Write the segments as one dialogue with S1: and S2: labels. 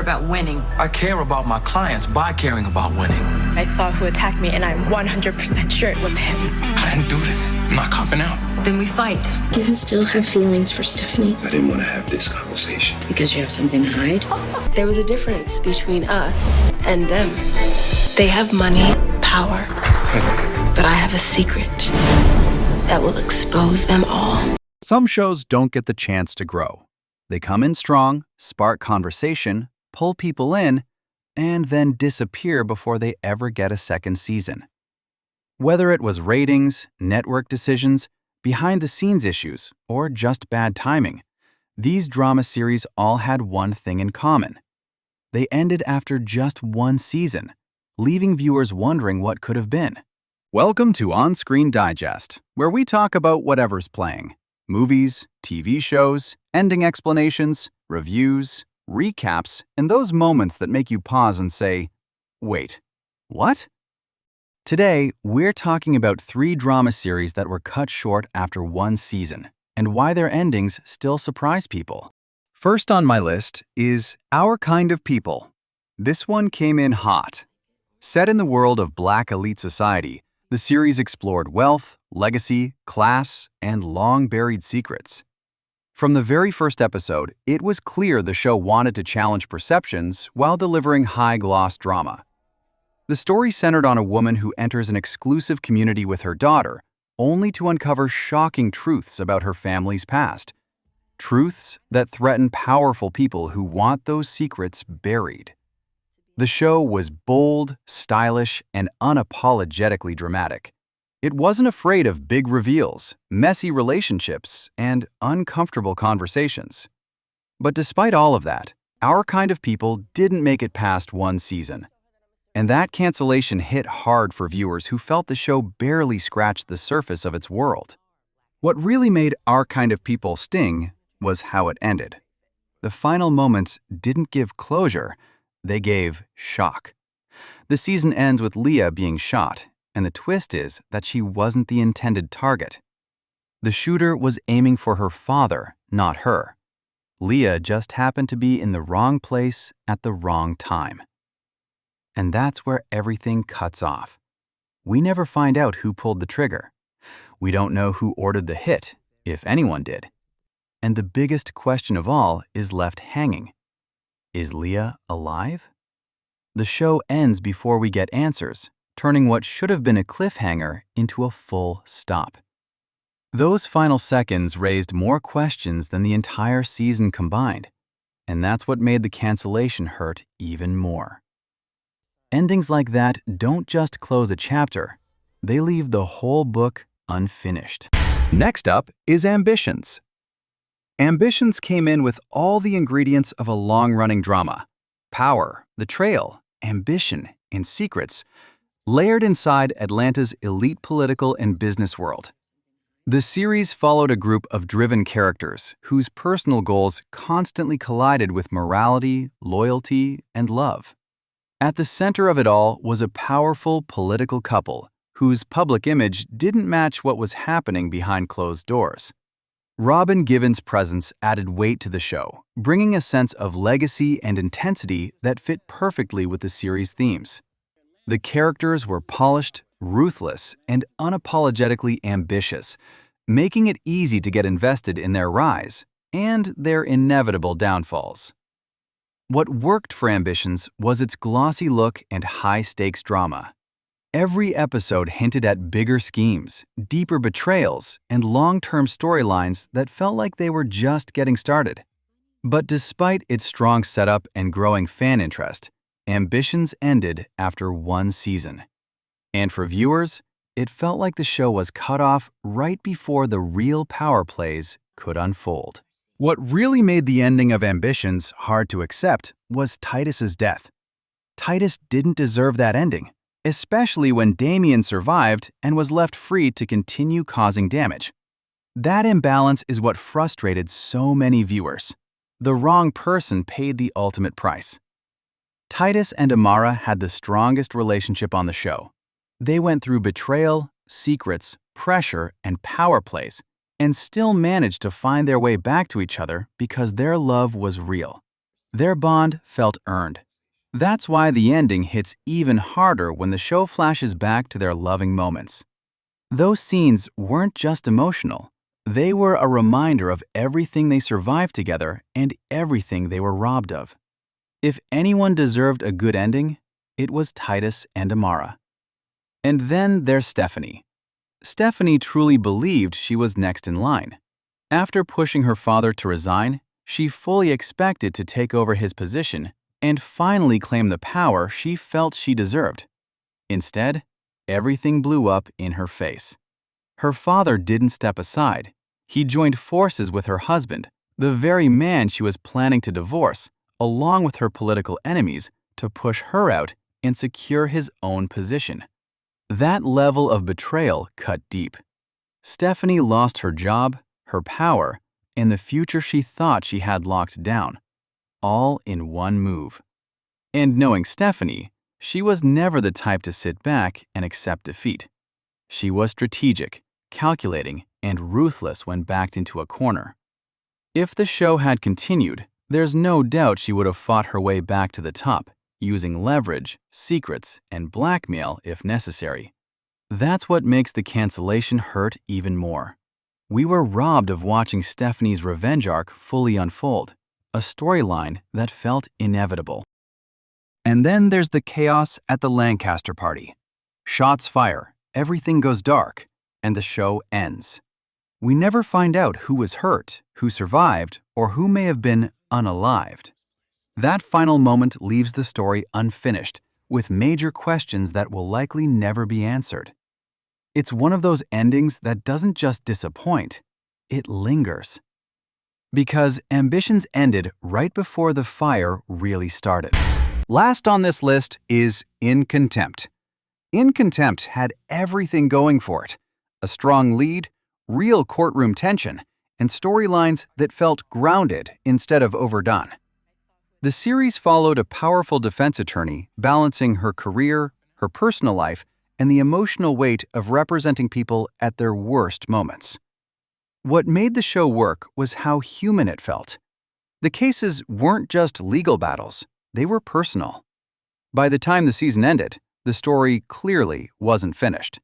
S1: about winning.
S2: I care about my clients by caring about winning.
S3: I saw who attacked me, and I'm 100% sure it was him.
S2: I didn't do this. I'm not copping out.
S1: Then we fight.
S4: You can still have feelings for Stephanie.
S5: I didn't want to have this conversation.
S4: Because you have something to hide?
S3: There was a difference between us and them. They have money, power, but I have a secret that will expose them all.
S6: Some shows don't get the chance to grow. They come in strong, spark conversation, pull people in, and then disappear before they ever get a second season. Whether it was ratings, network decisions, behind-the-scenes issues, or just bad timing, these drama series all had one thing in common. They ended after just one season, leaving viewers wondering what could have been. Welcome to On-Screen Digest, where we talk about whatever's playing. Movies, TV shows, ending explanations, reviews, recaps, and those moments that make you pause and say, wait, what? Today, we're talking about 3 drama series that were cut short after one season, and why their endings still surprise people. First on my list is Our Kind of People. This one came in hot. Set in the world of Black elite society, the series explored wealth, legacy, class, and long-buried secrets. From the very first episode, it was clear the show wanted to challenge perceptions while delivering high-gloss drama. The story centered on a woman who enters an exclusive community with her daughter, only to uncover shocking truths about her family's past. Truths that threaten powerful people who want those secrets buried. The show was bold, stylish, and unapologetically dramatic. It wasn't afraid of big reveals, messy relationships, and uncomfortable conversations. But despite all of that, Our Kind of People didn't make it past one season. And that cancellation hit hard for viewers who felt the show barely scratched the surface of its world. What really made Our Kind of People sting was how it ended. The final moments didn't give closure, they gave shock. The season ends with Leah being shot, and the twist is that she wasn't the intended target. The shooter was aiming for her father, not her. Leah just happened to be in the wrong place at the wrong time. And that's where everything cuts off. We never find out who pulled the trigger. We don't know who ordered the hit, if anyone did. And the biggest question of all is left hanging. Is Leah alive? The show ends before we get answers, turning what should have been a cliffhanger into a full stop. Those final seconds raised more questions than the entire season combined, and that's what made the cancellation hurt even more. Endings like that don't just close a chapter, they leave the whole book unfinished. Next up is Ambitions. Ambitions came in with all the ingredients of a long-running drama. Power, the trail, ambition, and secrets, layered inside Atlanta's elite political and business world. The series followed a group of driven characters whose personal goals constantly collided with morality, loyalty, and love. At the center of it all was a powerful political couple whose public image didn't match what was happening behind closed doors. Robin Givens' presence added weight to the show, bringing a sense of legacy and intensity that fit perfectly with the series' themes. The characters were polished, ruthless, and unapologetically ambitious, making it easy to get invested in their rise and their inevitable downfalls. What worked for Ambitions was its glossy look and high-stakes drama. Every episode hinted at bigger schemes, deeper betrayals, and long-term storylines that felt like they were just getting started. But despite its strong setup and growing fan interest, Ambitions ended after one season. And for viewers, it felt like the show was cut off right before the real power plays could unfold. What really made the ending of Ambitions hard to accept was Titus's death. Titus didn't deserve that ending, especially when Damien survived and was left free to continue causing damage. That imbalance is what frustrated so many viewers. The wrong person paid the ultimate price. Titus and Amara had the strongest relationship on the show. They went through betrayal, secrets, pressure, and power plays, and still managed to find their way back to each other because their love was real. Their bond felt earned. That's why the ending hits even harder when the show flashes back to their loving moments. Those scenes weren't just emotional. They were a reminder of everything they survived together and everything they were robbed of. If anyone deserved a good ending, it was Titus and Amara. And then there's Stephanie. Stephanie truly believed she was next in line. After pushing her father to resign, she fully expected to take over his position and finally claim the power she felt she deserved. Instead, everything blew up in her face. Her father didn't step aside. He joined forces with her husband, the very man she was planning to divorce, along with her political enemies, to push her out and secure his own position. That level of betrayal cut deep. Stephanie lost her job, her power, and the future she thought she had locked down, all in one move. And knowing Stephanie, she was never the type to sit back and accept defeat. She was strategic, calculating, and ruthless when backed into a corner. If the show had continued, there's no doubt she would have fought her way back to the top, using leverage, secrets, and blackmail if necessary. That's what makes the cancellation hurt even more. We were robbed of watching Stephanie's revenge arc fully unfold, a storyline that felt inevitable. And then there's the chaos at the Lancaster party. Shots fire, everything goes dark, and the show ends. We never find out who was hurt, who survived, or who may have been unalived. That final moment leaves the story unfinished, with major questions that will likely never be answered. It's one of those endings that doesn't just disappoint, it lingers. Because ambitions ended right before the fire really started. Last on this list is In Contempt. In Contempt had everything going for it. A strong lead, real courtroom tension, and storylines that felt grounded instead of overdone. The series followed a powerful defense attorney balancing her career, her personal life, and the emotional weight of representing people at their worst moments. What made the show work was how human it felt. The cases weren't just legal battles, they were personal. By the time the season ended, the story clearly wasn't finished.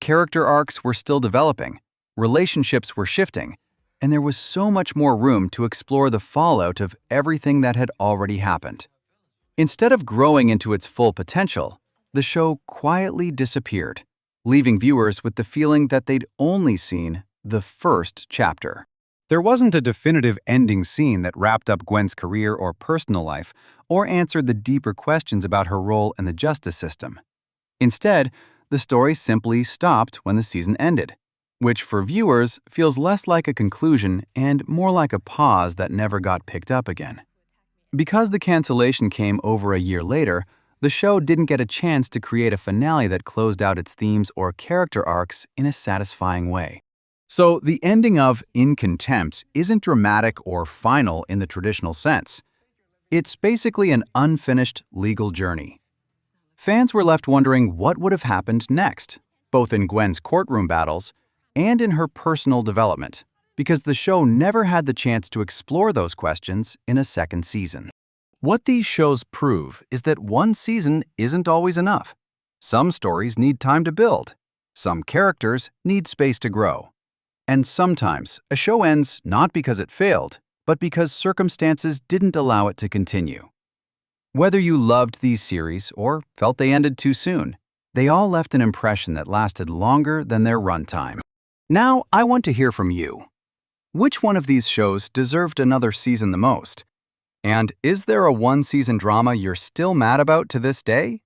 S6: Character arcs were still developing, relationships were shifting, and there was so much more room to explore the fallout of everything that had already happened. Instead of growing into its full potential, the show quietly disappeared, leaving viewers with the feeling that they'd only seen the first chapter. There wasn't a definitive ending scene that wrapped up Gwen's career or personal life, or answered the deeper questions about her role in the justice system. Instead, the story simply stopped when the season ended, which for viewers feels less like a conclusion and more like a pause that never got picked up again. Because the cancellation came over a year later, the show didn't get a chance to create a finale that closed out its themes or character arcs in a satisfying way. So the ending of In Contempt isn't dramatic or final in the traditional sense. It's basically an unfinished legal journey. Fans were left wondering what would have happened next, both in Gwen's courtroom battles and in her personal development, because the show never had the chance to explore those questions in a second season. What these shows prove is that one season isn't always enough. Some stories need time to build. Some characters need space to grow. And sometimes a show ends not because it failed, but because circumstances didn't allow it to continue. Whether you loved these series or felt they ended too soon, they all left an impression that lasted longer than their runtime. Now, I want to hear from you. Which one of these shows deserved another season the most? And is there a one-season drama you're still mad about to this day?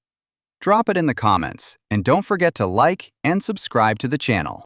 S6: Drop it in the comments, and don't forget to like and subscribe to the channel.